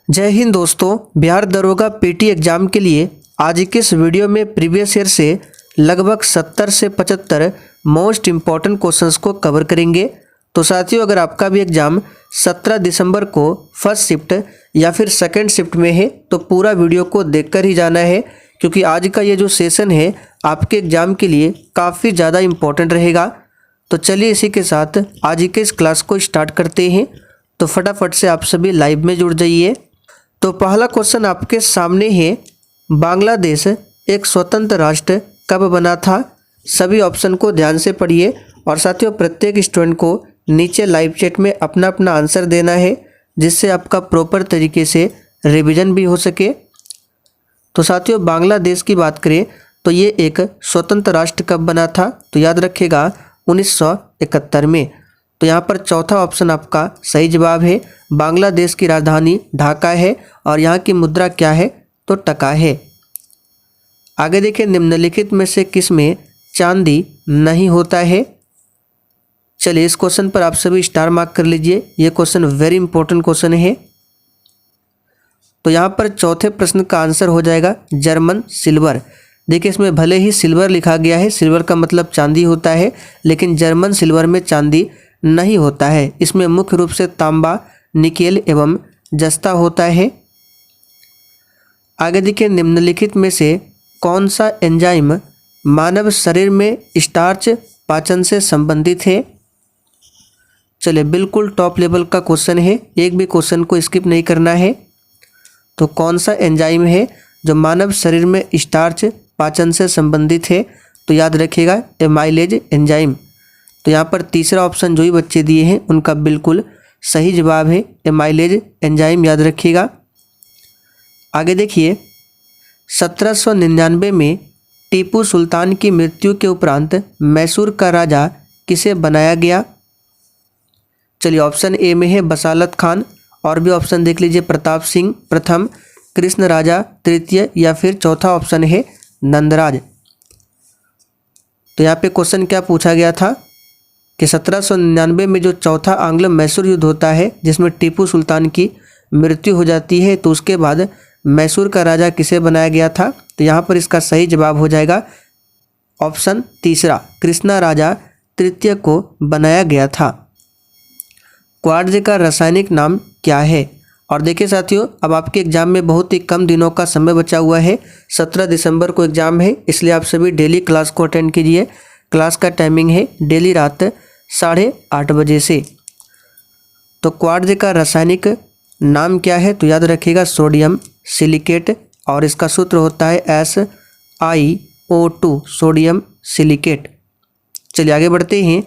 जय हिंद दोस्तों। बिहार दरोगा पीटी एग्ज़ाम के लिए आज के इस वीडियो में प्रीवियस ईयर से लगभग 70 से 75 मोस्ट इम्पॉर्टेंट क्वेश्चंस को कवर करेंगे। तो साथियों, अगर आपका भी एग्ज़ाम 17 दिसंबर को फर्स्ट शिफ्ट या फिर सेकंड शिफ्ट में है तो पूरा वीडियो को देखकर ही जाना है, क्योंकि आज का ये जो सेशन है आपके एग्ज़ाम के लिए काफ़ी ज़्यादा इम्पॉर्टेंट रहेगा। तो चलिए इसी के साथ आज के इस क्लास को स्टार्ट करते हैं। तो फटाफट से आप सभी लाइव में जुड़ जाइए। तो पहला क्वेश्चन आपके सामने है, बांग्लादेश एक स्वतंत्र राष्ट्र कब बना था? सभी ऑप्शन को ध्यान से पढ़िए और साथियों प्रत्येक स्टूडेंट को नीचे लाइव चैट में अपना अपना आंसर देना है, जिससे आपका प्रॉपर तरीके से रिवीजन भी हो सके। तो साथियों बांग्लादेश की बात करें तो ये एक स्वतंत्र राष्ट्र कब बना था? तो याद रखिएगा 1971 में। तो यहाँ पर चौथा ऑप्शन आपका सही जवाब है। बांग्लादेश की राजधानी ढाका है और यहाँ की मुद्रा क्या है? तो टका है। आगे देखिए, निम्नलिखित में से किस में चांदी नहीं होता है? चलिए इस क्वेश्चन पर आप सभी स्टार मार्क कर लीजिए, ये क्वेश्चन वेरी इंपॉर्टेंट क्वेश्चन है। तो यहाँ पर चौथे प्रश्न का आंसर हो जाएगा जर्मन सिल्वर। देखिए इसमें भले ही सिल्वर लिखा गया है, सिल्वर का मतलब चांदी होता है, लेकिन जर्मन सिल्वर में चांदी नहीं होता है। इसमें मुख्य रूप से तांबा, निकेल एवं जस्ता होता है। आगे देखिए, निम्नलिखित में से कौन सा एंजाइम मानव शरीर में स्टार्च पाचन से संबंधित है? चलिए बिल्कुल टॉप लेवल का क्वेश्चन है, एक भी क्वेश्चन को स्किप नहीं करना है। तो कौन सा एंजाइम है जो मानव शरीर में स्टार्च पाचन से संबंधित है? तो याद रखिएगा एमाइलेज एंजाइम। तो यहाँ पर तीसरा ऑप्शन जो ही बच्चे दिए हैं उनका बिल्कुल सही जवाब है एमाइलेज एंजाइम, याद रखिएगा। आगे देखिए, 1799 में टीपू सुल्तान की मृत्यु के उपरांत मैसूर का राजा किसे बनाया गया? चलिए ऑप्शन ए में है बसालत खान, और भी ऑप्शन देख लीजिए, प्रताप सिंह प्रथम, कृष्ण राजा तृतीय, या फिर चौथा ऑप्शन है नंदराज। तो यहाँ पे क्वेश्चन क्या पूछा गया था कि 1799 में जो चौथा आंग्ल मैसूर युद्ध होता है जिसमें टीपू सुल्तान की मृत्यु हो जाती है, तो उसके बाद मैसूर का राजा किसे बनाया गया था? तो यहाँ पर इसका सही जवाब हो जाएगा ऑप्शन तीसरा, कृष्णा राजा तृतीय को बनाया गया था। क्वार्ट्ज का रासायनिक नाम क्या है? और देखिए साथियों, अब आपके एग्जाम में बहुत ही कम दिनों का समय बचा हुआ है। 17 दिसंबर को एग्जाम है, इसलिए आप सभी डेली क्लास को अटेंड कीजिए। क्लास का टाइमिंग है डेली रात 8:30 बजे से। तो क्वार्ट्ज का रासायनिक नाम क्या है? तो याद रखिएगा सोडियम सिलिकेट, और इसका सूत्र होता है SiO2, सोडियम सिलिकेट। चलिए आगे बढ़ते हैं।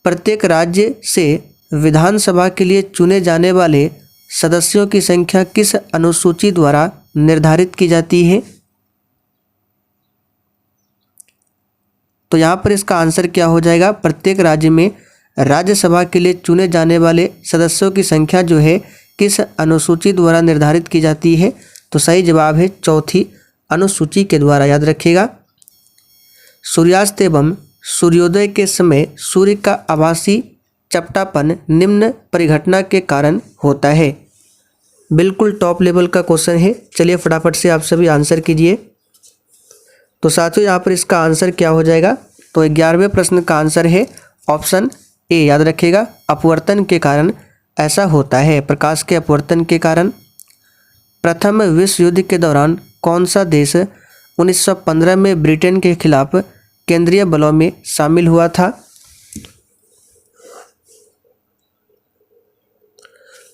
प्रत्येक राज्य से विधानसभा के लिए चुने जाने वाले सदस्यों की संख्या किस अनुसूची द्वारा निर्धारित की जाती है? तो यहाँ पर इसका आंसर क्या हो जाएगा? प्रत्येक राज्य में राज्यसभा के लिए चुने जाने वाले सदस्यों की संख्या जो है किस अनुसूची द्वारा निर्धारित की जाती है? तो सही जवाब है चौथी अनुसूची के द्वारा, याद रखिएगा। सूर्यास्त एवं सूर्योदय के समय सूर्य का आभासी चपटापन निम्न परिघटना के कारण होता है। बिल्कुल टॉप लेवल का क्वेश्चन है। चलिए फटाफट से आप सभी आंसर कीजिए। तो साथियों यहाँ पर इसका आंसर क्या हो जाएगा? तो 11वें प्रश्न का आंसर है ऑप्शन ए, याद रखिएगा अपवर्तन के कारण ऐसा होता है, प्रकाश के अपवर्तन के कारण। प्रथम विश्व युद्ध के दौरान कौन सा देश 1915 में ब्रिटेन के खिलाफ केंद्रीय बलों में शामिल हुआ था?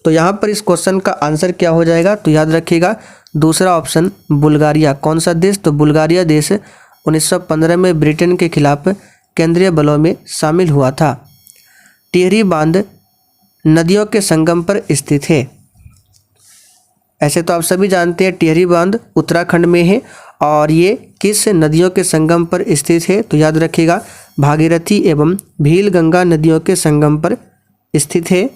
तो यहाँ पर इस क्वेश्चन का आंसर क्या हो जाएगा? तो याद रखिएगा दूसरा ऑप्शन बुल्गारिया। कौन सा देश? तो बुल्गारिया देश 1915 में ब्रिटेन के खिलाफ केंद्रीय बलों में शामिल हुआ था। टिहरी बांध नदियों के संगम पर स्थित है। ऐसे तो आप सभी जानते हैं टिहरी बांध उत्तराखंड में है, और ये किस नदियों के संगम पर स्थित है? तो याद रखिएगा भागीरथी एवं भील गंगा नदियों के संगम पर स्थित है।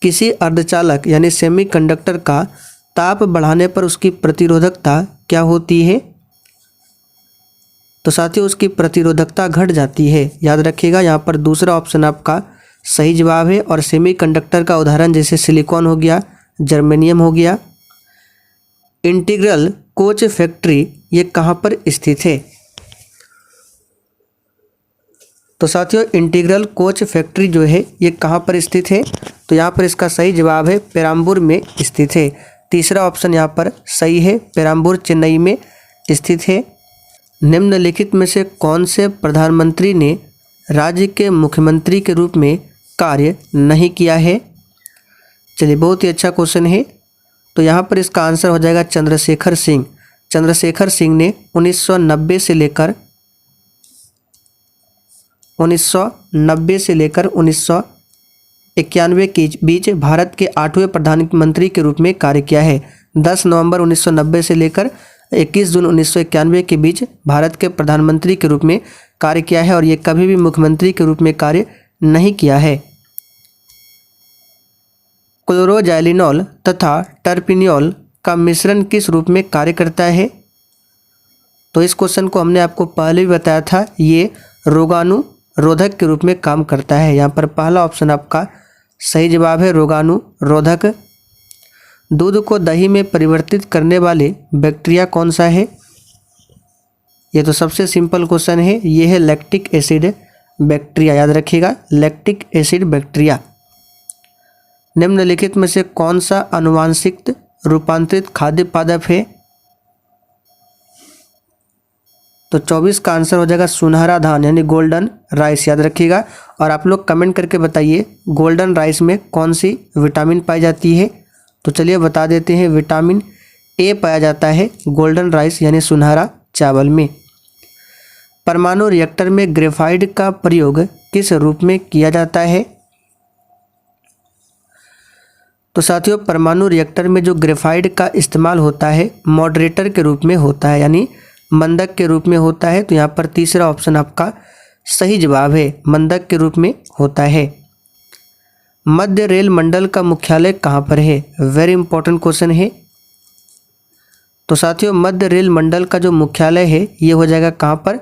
किसी अर्धचालक यानी सेमीकंडक्टर का ताप बढ़ाने पर उसकी प्रतिरोधकता क्या होती है? तो साथियों उसकी प्रतिरोधकता घट जाती है, याद रखिएगा। यहाँ पर दूसरा ऑप्शन आपका सही जवाब है। और सेमीकंडक्टर का उदाहरण जैसे सिलिकॉन हो गया, जर्मेनियम हो गया। इंटीग्रल कोच फैक्ट्री ये कहाँ पर स्थित है? तो साथियों इंटीग्रल कोच फैक्ट्री जो है ये कहाँ पर स्थित है? तो यहाँ पर इसका सही जवाब है पेराम्बूर में स्थित है। तीसरा ऑप्शन यहाँ पर सही है, पेराम्बूर चेन्नई में स्थित है। निम्नलिखित में से कौन से प्रधानमंत्री ने राज्य के मुख्यमंत्री के रूप में कार्य नहीं किया है? चलिए बहुत ही अच्छा क्वेश्चन है। तो यहाँ पर इसका आंसर हो जाएगा चंद्रशेखर सिंह। चंद्रशेखर सिंह ने 1990 से लेकर 1991 के बीच भारत के 8वें प्रधानमंत्री के रूप में कार्य किया है। 10 नवंबर 1990 से लेकर 21 जून 1991 के बीच भारत के प्रधानमंत्री के रूप में कार्य किया है और ये कभी भी मुख्यमंत्री के रूप में कार्य नहीं किया है। क्लोरोजाइलिनॉल तथा टर्पिनियोल का मिश्रण किस रूप में कार्य करता है? तो इस क्वेश्चन को हमने आपको पहले भी बताया था, ये रोगाणुरोधक के रूप में काम करता है। यहाँ पर पहला ऑप्शन आपका सही जवाब है, रोगाणुरोधक। दूध को दही में परिवर्तित करने वाले बैक्टीरिया कौन सा है? ये तो सबसे सिंपल क्वेश्चन है, ये है लैक्टिक एसिड बैक्टीरिया। याद रखिएगा, लैक्टिक एसिड बैक्टीरिया। निम्नलिखित में से कौन सा आनुवांशिक रूपांतरित खाद्य पादप है? तो 24 का आंसर हो जाएगा सुनहरा धान यानी गोल्डन राइस। याद रखिएगा और आप लोग कमेंट करके बताइए गोल्डन राइस में कौन सी विटामिन पाई जाती है। तो चलिए बता देते हैं, विटामिन ए पाया जाता है गोल्डन राइस यानी सुनहरा चावल में। परमाणु रिएक्टर में ग्रेफाइट का प्रयोग किस रूप में किया जाता है? तो साथियों परमाणु रिएक्टर में जो ग्रेफाइट का इस्तेमाल होता है मॉडरेटर के रूप में होता है यानी मंदक के रूप में होता है। तो यहाँ पर तीसरा ऑप्शन आपका सही जवाब है, मंदक के रूप में होता है। मध्य रेल मंडल का मुख्यालय कहाँ पर है? वेरी इंपॉर्टेंट क्वेश्चन है। तो साथियों मध्य रेल मंडल का जो मुख्यालय है ये हो जाएगा कहाँ पर?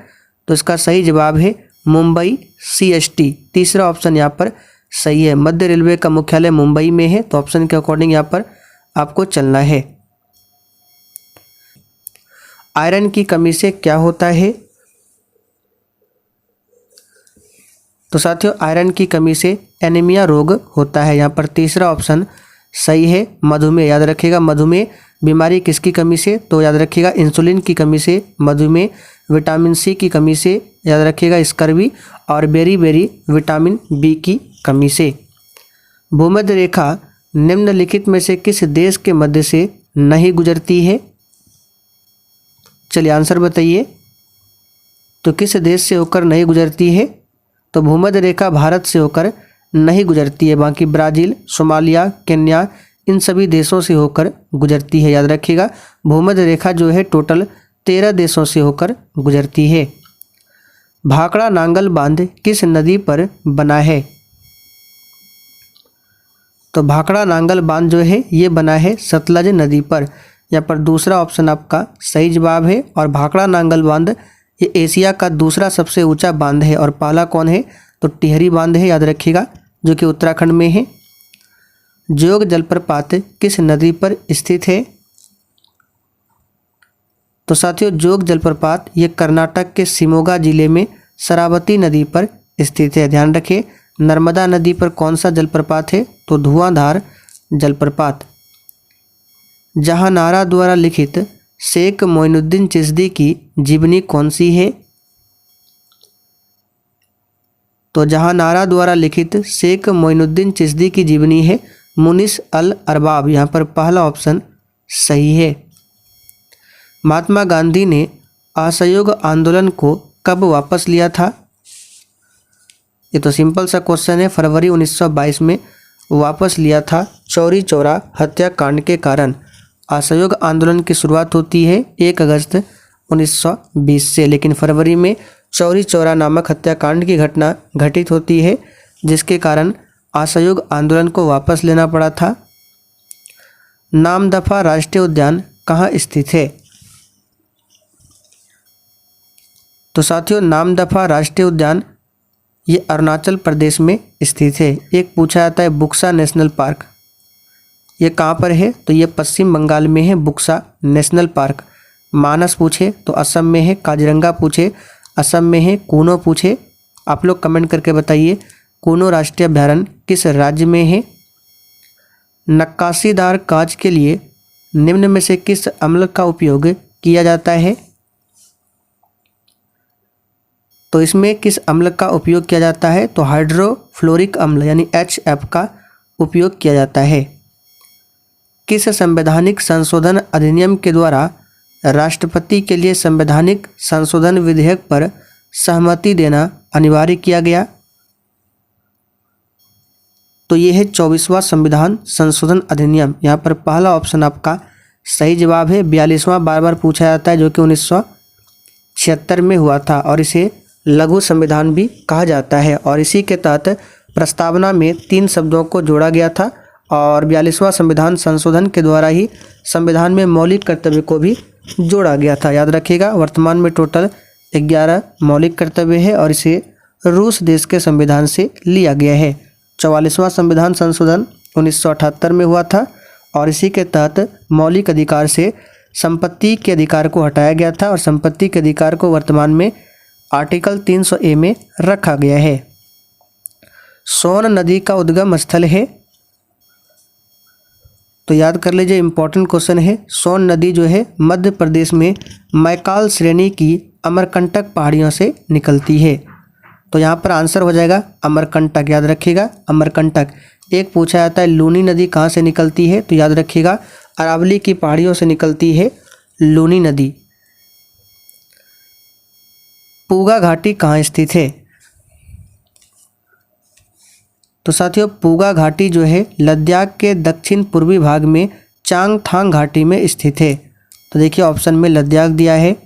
तो इसका सही जवाब है मुंबई CST। तीसरा ऑप्शन यहाँ पर सही है, मध्य रेलवे का मुख्यालय मुंबई में है। तो ऑप्शन के अकॉर्डिंग यहाँ पर आपको चलना है। आयरन की कमी से क्या होता है? तो साथियों आयरन की कमी से एनीमिया रोग होता है। यहाँ पर तीसरा ऑप्शन सही है, मधुमेह। याद रखिएगा मधुमेह बीमारी किसकी कमी से? तो याद रखिएगा इंसुलिन की कमी से मधुमेह, विटामिन C की कमी से याद रखिएगा स्कर्वी, और बेरी विटामिन B की कमी से। भूमध्य रेखा निम्नलिखित में से किस देश के मध्य से नहीं गुजरती है? चलिए आंसर बताइए। तो किस देश से होकर नहीं गुजरती है? तो भूमध्य रेखा भारत से होकर नहीं गुजरती है, बाकी ब्राज़ील, सोमालिया, केन्या इन सभी देशों से होकर गुजरती है। याद रखिएगा भूमध्य रेखा जो है टोटल 13 देशों से होकर गुजरती है। भाखड़ा नांगल बांध किस नदी पर बना है? तो भाखड़ा नांगल बांध जो है ये बना है सतलज नदी पर। यहाँ पर दूसरा ऑप्शन आपका सही जवाब है। और भाखड़ा नांगल बांध ये एशिया का दूसरा सबसे ऊंचा बांध है और पहला कौन है? तो टिहरी बांध है। याद रखिएगा जो कि उत्तराखंड में है। जोग जलप्रपात किस नदी पर स्थित है? तो साथियों जोग जलप्रपात ये कर्नाटक के शिमोगा जिले में शरावती नदी पर स्थित है। ध्यान रखें नर्मदा नदी पर कौन सा जलप्रपात है? तो धुआंधार जलप्रपात। जहानारा द्वारा लिखित शेख मोइनुद्दीन चिश्ती की जीवनी कौन सी है? तो जहानारा द्वारा लिखित शेख मोइनुद्दीन चिश्ती की जीवनी है मुनिस अल अरबाब। यहाँ पर पहला ऑप्शन सही है। महात्मा गांधी ने असहयोग आंदोलन को कब वापस लिया था? ये तो सिंपल सा क्वेश्चन है, फरवरी 1922 में वापस लिया था चौरी चौरा हत्याकांड के कारण। असहयोग आंदोलन की शुरुआत होती है 1 अगस्त 1920 से, लेकिन फरवरी में चौरी चौरा नामक हत्याकांड की घटना घटित होती है जिसके कारण असहयोग आंदोलन को वापस लेना पड़ा था। नामदफा राष्ट्रीय उद्यान कहाँ स्थित है? तो साथियों नामदफा राष्ट्रीय उद्यान ये अरुणाचल प्रदेश में स्थित है। एक पूछा जाता है बुक्सा नेशनल पार्क, ये कहाँ पर है? तो ये पश्चिम बंगाल में है बुक्सा नेशनल पार्क। मानस पूछे तो असम में है। काजीरंगा पूछे असम में है। कूनो पूछे, आप लोग कमेंट करके बताइए कूनो राष्ट्रीय अभयारण्य किस राज्य में है? नक्काशीदार कांच के लिए निम्न में से किस अम्ल का उपयोग किया जाता है? तो इसमें किस अम्ल का उपयोग किया जाता है? तो हाइड्रोफ्लोरिक अम्ल यानी HF का उपयोग किया जाता है। किस संवैधानिक संशोधन अधिनियम के द्वारा राष्ट्रपति के लिए संवैधानिक संशोधन विधेयक पर सहमति देना अनिवार्य किया गया? तो ये है 24वां संविधान संशोधन अधिनियम। यहाँ पर पहला ऑप्शन आपका सही जवाब है। 42वां बार बार पूछा जाता है जो कि 1976 में हुआ था और इसे लघु संविधान भी कहा जाता है। और इसी के तहत प्रस्तावना में 3 शब्दों को जोड़ा गया था और 42वां संविधान संशोधन के द्वारा ही संविधान में मौलिक कर्तव्य को भी जोड़ा गया था। याद रखिएगा, वर्तमान में टोटल 11 मौलिक कर्तव्य है और इसे रूस देश के संविधान से लिया गया है। 44वां संविधान संशोधन 1978 में हुआ था और इसी के तहत मौलिक अधिकार से संपत्ति के अधिकार को हटाया गया था और संपत्ति के अधिकार को वर्तमान में आर्टिकल 300A में रखा गया है। सोन नदी का उद्गम स्थल है? तो याद कर लीजिए, इंपॉर्टेंट क्वेश्चन है। सोन नदी जो है मध्य प्रदेश में मैकाल श्रेणी की अमरकंटक पहाड़ियों से निकलती है। तो यहाँ पर आंसर हो जाएगा अमरकंटक। याद रखिएगा अमरकंटक। एक पूछा जाता है लूनी नदी कहाँ से निकलती है? तो याद रखिएगा अरावली की पहाड़ियों से निकलती है लूनी नदी। पूगा घाटी कहाँ स्थित है? तो साथियों पूगा घाटी जो है लद्दाख के दक्षिण पूर्वी भाग में चांगथांग घाटी में स्थित है। तो देखिए ऑप्शन में लद्दाख दिया है।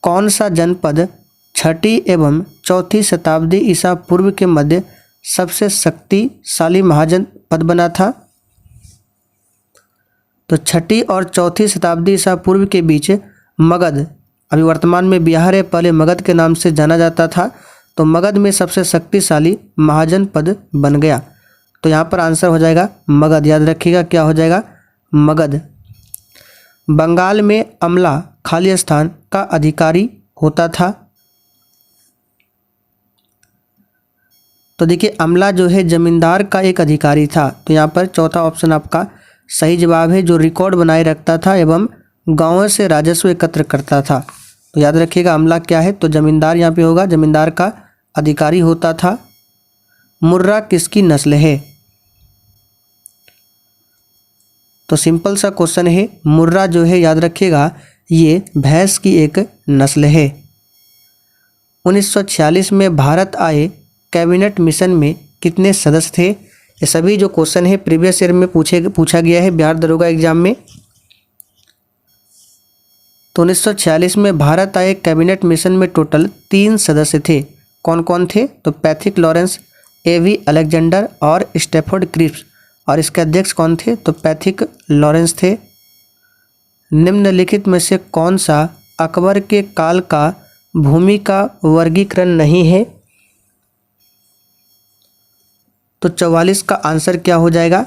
कौन सा जनपद 6ठी एवं 4ठी शताब्दी ईसा पूर्व के मध्य सबसे शक्तिशाली महाजनपद बना था? तो 6ठी और 4ठी शताब्दी ईसा पूर्व के बीच मगध, अभी वर्तमान में बिहार है, पहले मगध के नाम से जाना जाता था, तो मगध में सबसे शक्तिशाली महाजनपद बन गया। तो यहाँ पर आंसर हो जाएगा मगध। याद रखिएगा क्या हो जाएगा? मगध। बंगाल में अमला खाली स्थान का अधिकारी होता था? तो देखिए अमला जो है जमींदार का एक अधिकारी था। तो यहाँ पर चौथा ऑप्शन आपका सही जवाब है, जो रिकॉर्ड बनाए रखता था एवं गांवों से राजस्व एकत्र करता था। तो याद रखिएगा अमला क्या है? तो जमींदार यहाँ पे होगा, जमींदार का अधिकारी होता था। मुर्रा किसकी नस्ल है? तो सिंपल सा क्वेश्चन है, मुर्रा जो है याद रखिएगा ये भैंस की एक नस्ल है। 1946 में भारत आए कैबिनेट मिशन में कितने सदस्य थे? ये सभी जो क्वेश्चन है प्रीवियस ईयर में पूछा गया है बिहार दरोगा एग्जाम में। तो 1946 में भारत आए कैबिनेट मिशन में टोटल 3 सदस्य थे। कौन कौन थे? तो पैथिक लॉरेंस, A.V. अलेक्जेंडर और स्टैफोर्ड क्रिप्स। और इसके अध्यक्ष कौन थे? तो पैथिक लॉरेंस थे। निम्नलिखित में से कौन सा अकबर के काल का भूमि का वर्गीकरण नहीं है? तो 44 का आंसर क्या हो जाएगा?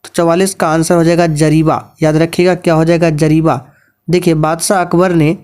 तो 44 का आंसर हो जाएगा जरीबा। याद रखिएगा क्या हो जाएगा? जरीबा। देखिए बादशाह अकबर ने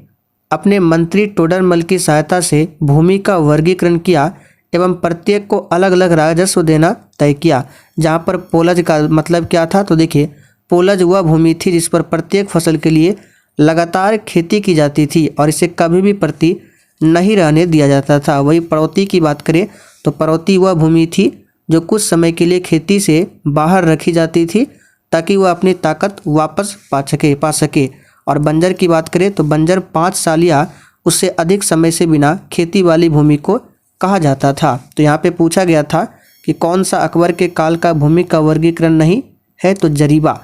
अपने मंत्री टोडरमल की सहायता से भूमि का वर्गीकरण किया एवं प्रत्येक को अलग अलग राजस्व देना तय किया। जहाँ पर पोलज का मतलब क्या था? तो देखिए पोलज वह भूमि थी जिस पर प्रत्येक फसल के लिए लगातार खेती की जाती थी और इसे कभी भी प्रति नहीं रहने दिया जाता था। वही पड़ौती की बात करें तो पड़ौती वह भूमि थी जो कुछ समय के लिए खेती से बाहर रखी जाती थी ताकि वह अपनी ताकत वापस पा सके। और बंजर की बात करें तो बंजर 5 साल या उससे अधिक समय से बिना खेती वाली भूमि को कहा जाता था। तो यहाँ पे पूछा गया था कि कौन सा अकबर के काल का भूमि का वर्गीकरण नहीं है? तो जरीबा।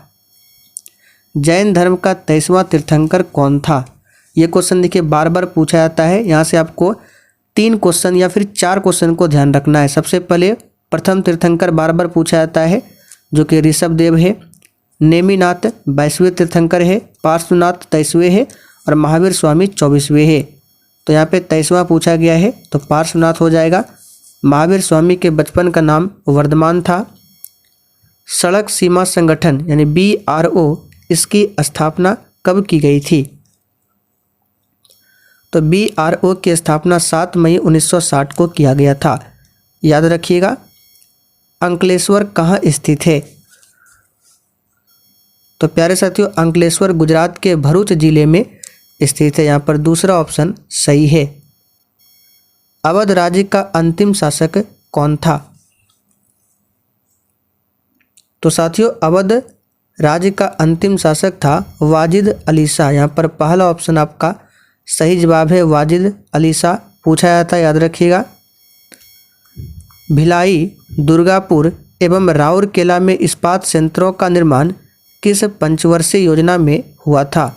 जैन धर्म का 23वां तीर्थंकर कौन था? ये क्वेश्चन देखिए बार बार पूछा जाता है। यहाँ से आपको 3 क्वेश्चन या फिर 4 क्वेश्चन को ध्यान रखना है। सबसे पहले प्रथम तीर्थंकर बार बार पूछा जाता है जो कि ऋषभदेव है। नेमिनाथ 22वें तीर्थंकर है। पार्श्वनाथ 23वें है और महावीर स्वामी 24वें है। तो यहाँ पे 23वां पूछा गया है तो पार्श्वनाथ हो जाएगा। महावीर स्वामी के बचपन का नाम वर्धमान था। सड़क सीमा संगठन यानी BRO इसकी स्थापना कब की गई थी? तो BRO की स्थापना 7 मई 1960 को किया गया था, याद रखिएगा। अंकलेश्वर कहाँ स्थित है? तो प्यारे साथियों, अंकलेश्वर गुजरात के भरूच जिले में स्थित है। यहाँ पर दूसरा ऑप्शन सही है। अवध राज्य का अंतिम शासक कौन था? तो साथियों, अवध राज्य का अंतिम शासक था वाजिद अली शाह। यहाँ पर पहला ऑप्शन आपका सही जवाब है, वाजिद अली शाह पूछा जाता है, याद रखिएगा। भिलाई, दुर्गापुर एवं राउरकेला में इस्पात संयंत्रों का निर्माण किस पंचवर्षीय योजना में हुआ था?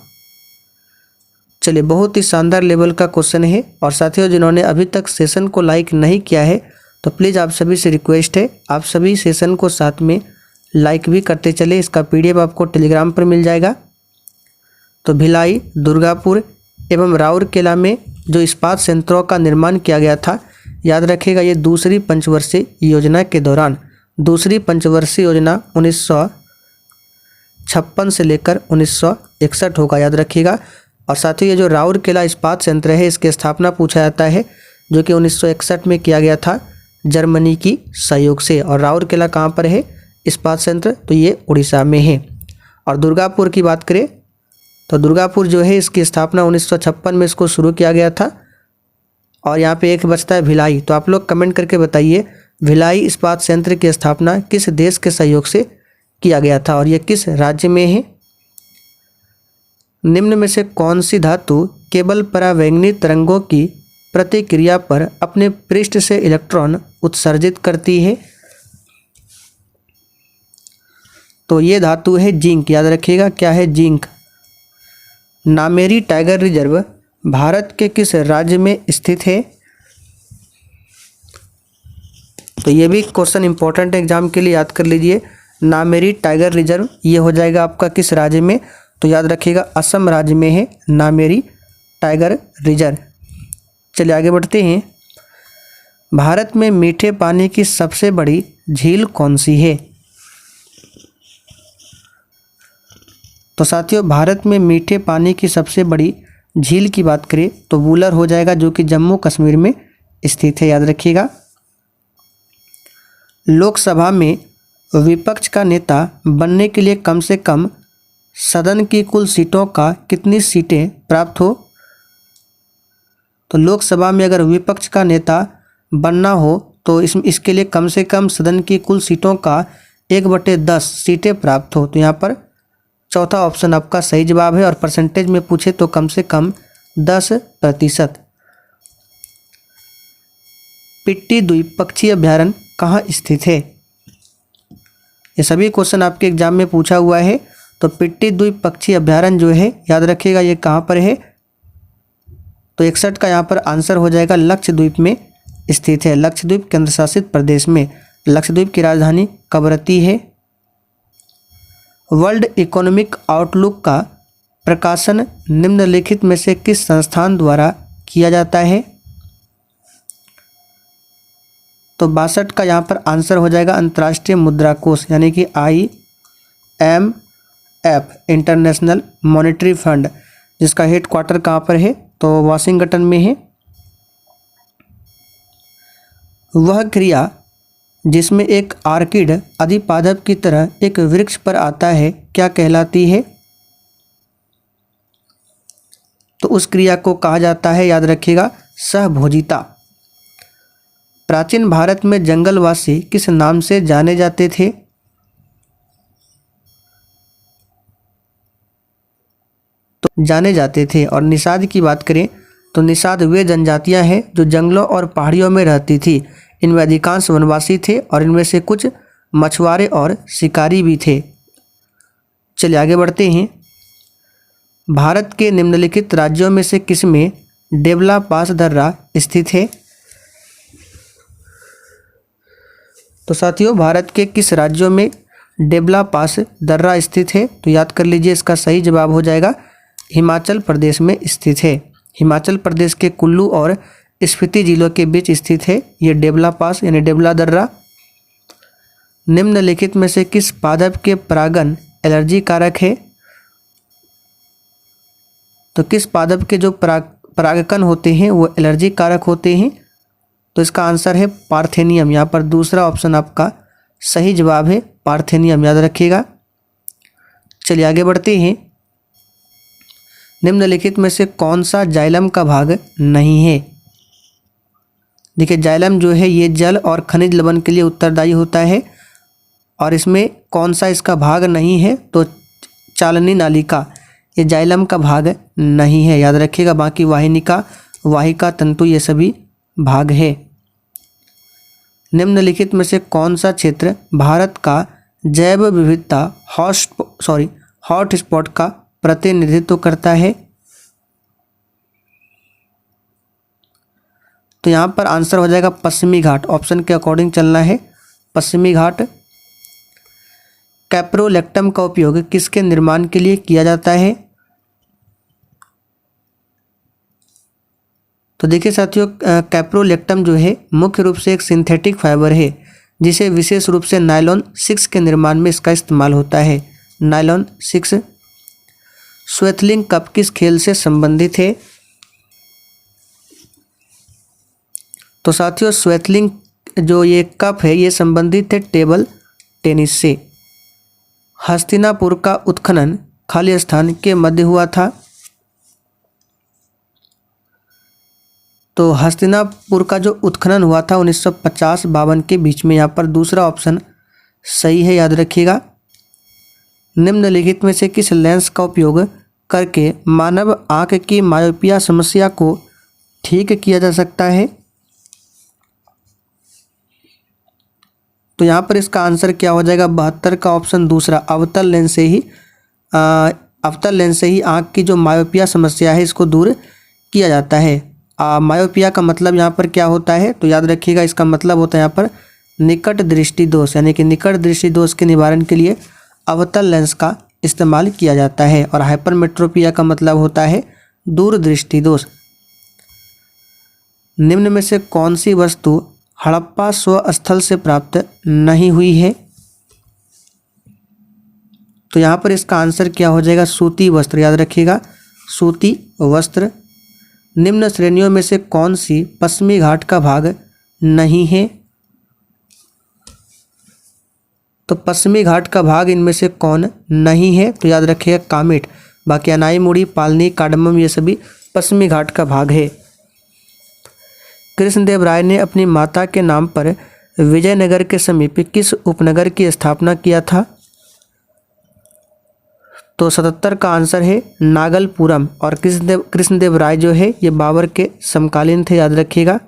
चलिए, बहुत ही शानदार लेवल का क्वेश्चन है। और साथियों, जिन्होंने अभी तक सेशन को लाइक नहीं किया है तो प्लीज़ आप सभी से रिक्वेस्ट है, आप सभी सेशन को साथ में लाइक भी करते चले। इसका PDF आपको टेलीग्राम पर मिल जाएगा। तो भिलाई, दुर्गापुर एवं राउरकेला में जो इस्पात संयंत्रों का निर्माण किया गया था, याद रखिएगा, ये दूसरी पंचवर्षीय योजना के दौरान, दूसरी पंचवर्षीय योजना 1956 से लेकर 1961 होगा, याद रखिएगा। और साथ ही ये जो राउरकेला इस्पात संयंत्र है, इसकी स्थापना पूछा जाता है, जो कि 1961 में किया गया था जर्मनी की सहयोग से। और राउरकेला कहाँ पर है इस्पात संयंत्र? तो ये उड़ीसा में है। और दुर्गापुर की बात करें तो दुर्गापुर जो है, इसकी स्थापना 1956 में इसको शुरू किया गया था। और यहाँ पे एक बचता है भिलाई। तो आप लोग कमेंट करके बताइए, भिलाई इस्पात संयंत्र की स्थापना किस देश के सहयोग से किया गया था और ये किस राज्य में है? निम्न में से कौन सी धातु केवल परावैंगनी तरंगों की प्रतिक्रिया पर अपने पृष्ठ से इलेक्ट्रॉन उत्सर्जित करती है? तो ये धातु है जिंक, याद रखिएगा। क्या है? Zinc. Nameri tiger reserve Bharat के किस राज्य में स्थित है? तो ये भी क्वेश्चन इंपॉर्टेंट एग्जाम के लिए, याद कर लीजिए। नामेरी टाइगर रिजर्व ये हो जाएगा आपका किस राज्य में? तो याद रखिएगा, असम राज्य में है नामेरी टाइगर रिजर्व। चलिए आगे बढ़ते हैं। भारत में मीठे पानी की सबसे बड़ी झील कौन सी है? तो साथियों, भारत में मीठे पानी की सबसे बड़ी झील की बात करें तो वुलर हो जाएगा, जो कि जम्मू कश्मीर में स्थित है, याद रखिएगा। लोकसभा में विपक्ष का नेता बनने के लिए कम से कम सदन की कुल सीटों का कितनी सीटें प्राप्त हो? तो लोकसभा में अगर विपक्ष का नेता बनना हो तो इसके लिए कम से कम सदन की कुल सीटों का 1/10 सीटें प्राप्त हो। तो यहाँ पर चौथा ऑप्शन आपका सही जवाब है। और परसेंटेज में पूछे तो कम से कम 10%। पिट्टी द्वीपक्षीय अभयारण्य कहाँ स्थित है? ये सभी क्वेश्चन आपके एग्जाम में पूछा हुआ है। तो पिट्टी द्वीपक्षीय अभयारण्य जो है, याद रखिएगा, ये कहाँ पर है? तो 61 का यहाँ पर आंसर हो जाएगा लक्षद्वीप में स्थित है। लक्षद्वीप केंद्र शासित प्रदेश में। लक्षद्वीप की राजधानी कवरत्ती है। वर्ल्ड इकोनॉमिक आउटलुक का प्रकाशन निम्नलिखित में से किस संस्थान द्वारा किया जाता है? तो 62 का यहाँ पर आंसर हो जाएगा अंतर्राष्ट्रीय मुद्रा कोष, यानी कि IMF, इंटरनेशनल मॉनेटरी फंड, जिसका हेड क्वार्टर कहाँ पर है? तो वाशिंगटन में है। वह क्रिया जिसमें एक आर्किड अधिपादप की तरह एक वृक्ष पर आता है क्या कहलाती है? तो उस क्रिया को कहा जाता है, याद रखिएगा, सहभोजिता। प्राचीन भारत में जंगलवासी किस नाम से जाने जाते थे? तो जाने जाते थे। और निषाद की बात करें तो निषाद वे जनजातियां हैं जो जंगलों और पहाड़ियों में रहती थी। इनमें अधिकांश वनवासी थे और इनमें से कुछ मछुआरे और शिकारी भी थे। चलिए आगे बढ़ते हैं। भारत के निम्नलिखित राज्यों में से किसमें डेवला पास दर्रा स्थित है? तो साथियों, भारत के किस राज्यों में डेवला पास दर्रा स्थित है? तो याद कर लीजिए, इसका सही जवाब हो जाएगा हिमाचल प्रदेश में स्थित है। हिमाचल प्रदेश के कुल्लू और स्पीति जिलों के बीच स्थित है। ये डेबला पास यानी डेबला दर्रा। निम्नलिखित में से किस पादप के परागण एलर्जी कारक है? तो किस पादप के जो परागकण होते हैं वो एलर्जी कारक होते हैं? तो इसका आंसर है पार्थेनियम। यहाँ पर दूसरा ऑप्शन आपका सही जवाब है, पार्थेनियम, याद रखिएगा। चलिए आगे बढ़ते हैं। निम्नलिखित में से कौन सा जाइलम का भाग नहीं है? देखिए जाइलम जो है ये जल और खनिज लवण के लिए उत्तरदायी होता है, और इसमें कौन सा इसका भाग नहीं है? तो चालनी नालिका, ये जाइलम का भाग नहीं है, याद रखिएगा। बाकी वाहिनिका, वाहिका तंतु ये सभी भाग है। निम्नलिखित में से कौन सा क्षेत्र भारत का जैव विविधता हॉट स्पॉट का प्रतिनिधित्व करता है? तो यहाँ पर आंसर हो जाएगा पश्चिमी घाट। ऑप्शन के अकॉर्डिंग चलना है, पश्चिमी घाट। कैप्रोलेक्टम का उपयोग किसके निर्माण के लिए किया जाता है? तो देखिए साथियों, कैप्रोलेक्टम जो है मुख्य रूप से एक सिंथेटिक फाइबर है, जिसे विशेष रूप से नायलॉन 6 के निर्माण में इसका इस्तेमाल होता है। नायलॉन 6। स्वेथलिंग कप किस खेल से संबंधित है? तो साथियों स्वेथलिंग जो ये कप है ये संबंधित है टेबल टेनिस से। हस्तिनापुर का उत्खनन खाली स्थान के मध्य हुआ था? तो हस्तिनापुर का जो उत्खनन हुआ था 1950-52 के बीच में। यहाँ पर दूसरा ऑप्शन सही है, याद रखिएगा। निम्नलिखित में से किस लेंस का उपयोग करके मानव आंख की मायोपिया समस्या को ठीक किया जा सकता है? तो यहाँ पर इसका आंसर क्या हो जाएगा? 72 का ऑप्शन दूसरा, अवतल लेंस से ही आंख की जो मायोपिया समस्या है इसको दूर किया जाता है। मायोपिया का मतलब यहाँ पर क्या होता है? तो याद रखिएगा, इसका मतलब होता है यहाँ पर निकट दृष्टि दोष, यानी कि निकट दृष्टि दोष के निवारण के लिए अवतल लेंस का इस्तेमाल किया जाता है। और हाइपरमेट्रोपिया का मतलब होता है दूर दृष्टि दोष। निम्न में से कौन सी वस्तु हड़प्पा स्वस्थल से प्राप्त नहीं हुई है? तो यहाँ पर इसका आंसर क्या हो जाएगा? सूती वस्त्र, याद रखिएगा, सूती वस्त्र। निम्न श्रेणियों में से कौन सी पश्चिमी घाट का भाग नहीं है? तो पश्चिमी घाट का भाग इनमें से कौन नहीं है? तो याद रखिएगा कामेट। बाकी अनाई मुड़ी, पालनी, कार्डमम ये सभी पश्चिमी घाट का भाग है। कृष्णदेव राय ने अपनी माता के नाम पर विजयनगर के समीप किस उपनगर की स्थापना किया था? तो 77 का आंसर है नागलपुरम। और कृष्णदेव राय जो है ये बाबर के समकालीन थे, याद रखिएगा।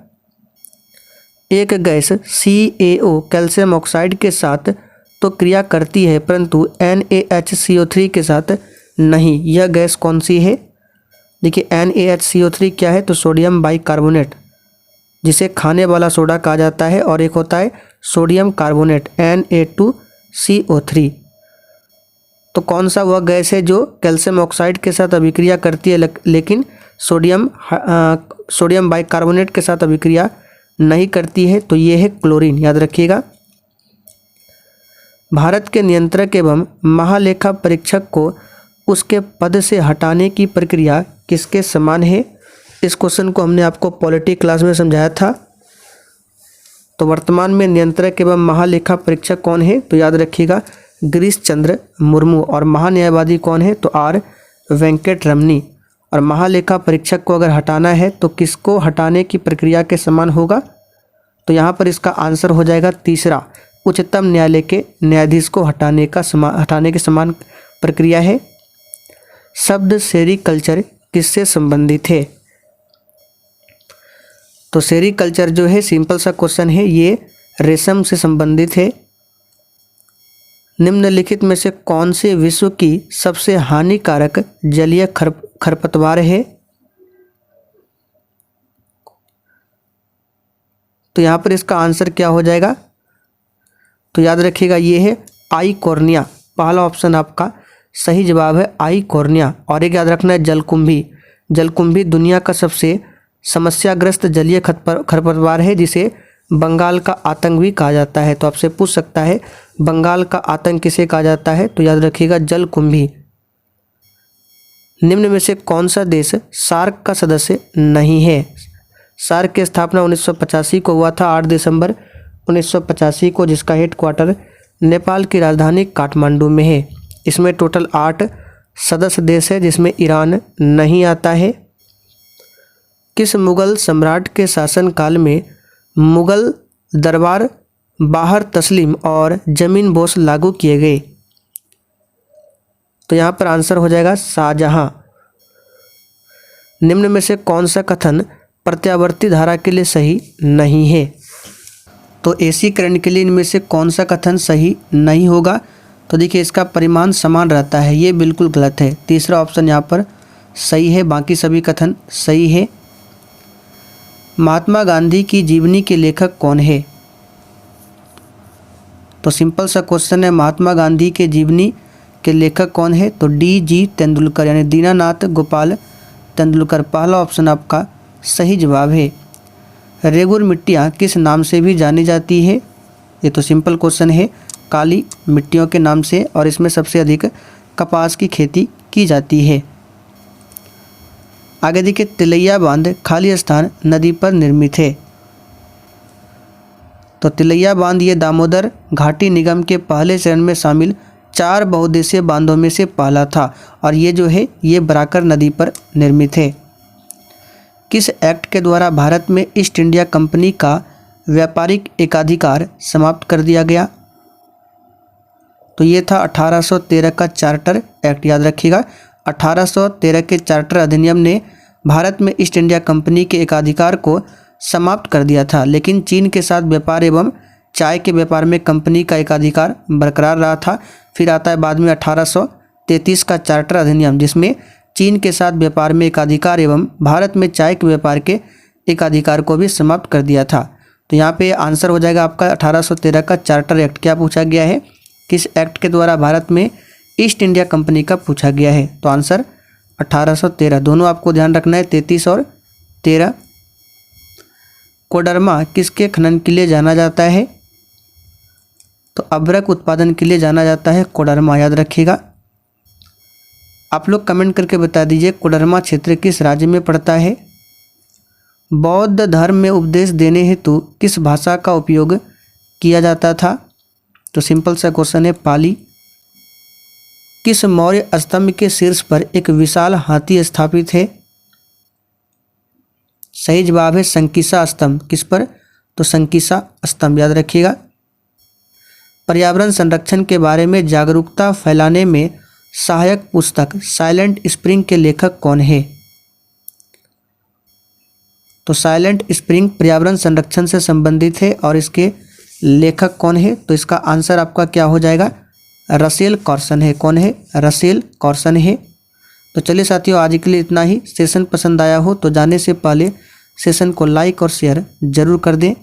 एक गैस CaO कैल्शियम ऑक्साइड के साथ तो क्रिया करती है, परंतु NaHCO3 के साथ नहीं। यह गैस कौन सी है? देखिए NaHCO3 क्या है? तो सोडियम बाइकार्बोनेट, जिसे खाने वाला सोडा कहा जाता है। और एक होता है सोडियम कार्बोनेट Na2CO3। तो कौन सा वह गैस है जो कैल्शियम ऑक्साइड के साथ अभिक्रिया करती है लेकिन सोडियम बाइकार्बोनेट के साथ अभिक्रिया नहीं करती है? तो ये है क्लोरीन, याद रखिएगा। भारत के नियंत्रक एवं महालेखा परीक्षक को उसके पद से हटाने की प्रक्रिया किसके समान है? इस क्वेश्चन को हमने आपको पॉलिटी क्लास में समझाया था। तो वर्तमान में नियंत्रक एवं महालेखा परीक्षक कौन है? तो याद रखिएगा गिरीश चंद्र मुर्मू। और महान्यायवादी कौन है? तो R वेंकट रमनी। और महालेखा परीक्षक को अगर हटाना है तो किसको हटाने की प्रक्रिया के समान होगा? तो यहाँ पर इसका आंसर हो जाएगा तीसरा, उच्चतम न्यायालय के न्यायाधीश को हटाने के समान प्रक्रिया है। शब्द सेरीकल्चर किससे संबंधित है? तो सेरीकल्चर जो है सिंपल सा क्वेश्चन है, ये रेशम से संबंधित है। निम्नलिखित में से कौन से विश्व की सबसे हानिकारक जलीय खरपतवार है? तो यहाँ पर इसका आंसर क्या हो जाएगा? तो याद रखिएगा ये है आइकोर्निया। पहला ऑप्शन आपका सही जवाब है आइकोर्निया। और एक याद रखना है जलकुंभी। जलकुंभी दुनिया का सबसे समस्याग्रस्त जलीय खरपतवार है जिसे बंगाल का आतंक भी कहा जाता है। तो आपसे पूछ सकता है बंगाल का आतंक किसे कहा जाता है, तो याद रखिएगा जलकुंभी। निम्न में से कौन सा देश सार्क का सदस्य नहीं है? सार्क की स्थापना 1985 को हुआ था, 8 दिसंबर 1985 को, जिसका हेडक्वार्टर नेपाल की राजधानी काठमांडू में है। इसमें टोटल 8 सदस्य देश है जिसमें ईरान नहीं आता है। किस मुगल सम्राट के शासनकाल में मुगल दरबार बाहर तस्लीम और जमीन बोस लागू किए गए? तो यहाँ पर आंसर हो जाएगा शाहजहां। निम्न में से कौन सा कथन प्रत्यावर्ती धारा के लिए सही नहीं है? तो एसी करंट के लिए इनमें से कौन सा कथन सही नहीं होगा? तो देखिए इसका परिमाण समान रहता है, ये बिल्कुल गलत है। तीसरा ऑप्शन यहाँ पर सही है, बाकी सभी कथन सही है। महात्मा गांधी की जीवनी के लेखक कौन है? तो सिंपल सा क्वेश्चन है, महात्मा गांधी के जीवनी के लेखक कौन है? तो डी.जी. तेंदुलकर यानी दीनानाथ गोपाल तेंदुलकर। पहला ऑप्शन आपका सही जवाब है। रेगुर मिट्टियाँ किस नाम से भी जानी जाती है? ये तो सिंपल क्वेश्चन है, काली मिट्टियों के नाम से, और इसमें सबसे अधिक कपास की खेती की जाती है। आगे देखिए, तिलैया बांध खाली स्थान नदी पर निर्मित है। तो तिलैया बांध ये दामोदर घाटी निगम के पहले चरण में शामिल 4 बहुउद्देशीय बांधों में से पहला था, और ये जो है ये बराकर नदी पर निर्मित है। किस एक्ट के द्वारा भारत में ईस्ट इंडिया कंपनी का व्यापारिक एकाधिकार समाप्त कर दिया गया? तो ये था 1813 का चार्टर एक्ट। याद रखिएगा 1813 के चार्टर अधिनियम ने भारत में ईस्ट इंडिया कंपनी के एकाधिकार को समाप्त कर दिया था, लेकिन चीन के साथ व्यापार एवं चाय के व्यापार में कंपनी का एकाधिकार बरकरार रहा था। फिर आता है बाद में 1833 का चार्टर अधिनियम, जिसमें चीन के साथ व्यापार में एकाधिकार एवं भारत में चाय के व्यापार के एकाधिकार को भी समाप्त कर दिया था। तो यहाँ पे आंसर हो जाएगा आपका 1813 का चार्टर एक्ट। क्या पूछा गया है, किस एक्ट के द्वारा भारत में ईस्ट इंडिया कंपनी का पूछा गया है? तो आंसर 1813। दोनों आपको ध्यान रखना है, 33 और 13। कोडरमा किसके खनन के लिए जाना जाता है? तो अभ्रक उत्पादन के लिए जाना जाता है कोडरमा। याद रखिएगा। आप लोग कमेंट करके बता दीजिए कोडरमा क्षेत्र किस राज्य में पड़ता है? बौद्ध धर्म में उपदेश देने हेतु किस भाषा का उपयोग किया जाता था? तो सिंपल सा क्वेश्चन है, पाली। किस मौर्य स्तंभ के शीर्ष पर एक विशाल हाथी स्थापित है? सही जवाब है संकिसा स्तंभ। किस पर? तो संकिसा स्तंभ। याद रखिएगा। पर्यावरण संरक्षण के बारे में जागरूकता फैलाने में सहायक पुस्तक साइलेंट स्प्रिंग के लेखक कौन है? तो साइलेंट स्प्रिंग पर्यावरण संरक्षण से संबंधित है, और इसके लेखक कौन है? तो इसका आंसर आपका क्या हो जाएगा? रसेल कॉर्सन है। कौन है? रसेल कॉर्सन है। तो चलिए साथियों, आज के लिए इतना ही। सेशन पसंद आया हो तो जाने से पहले सेशन को लाइक और शेयर जरूर कर दें।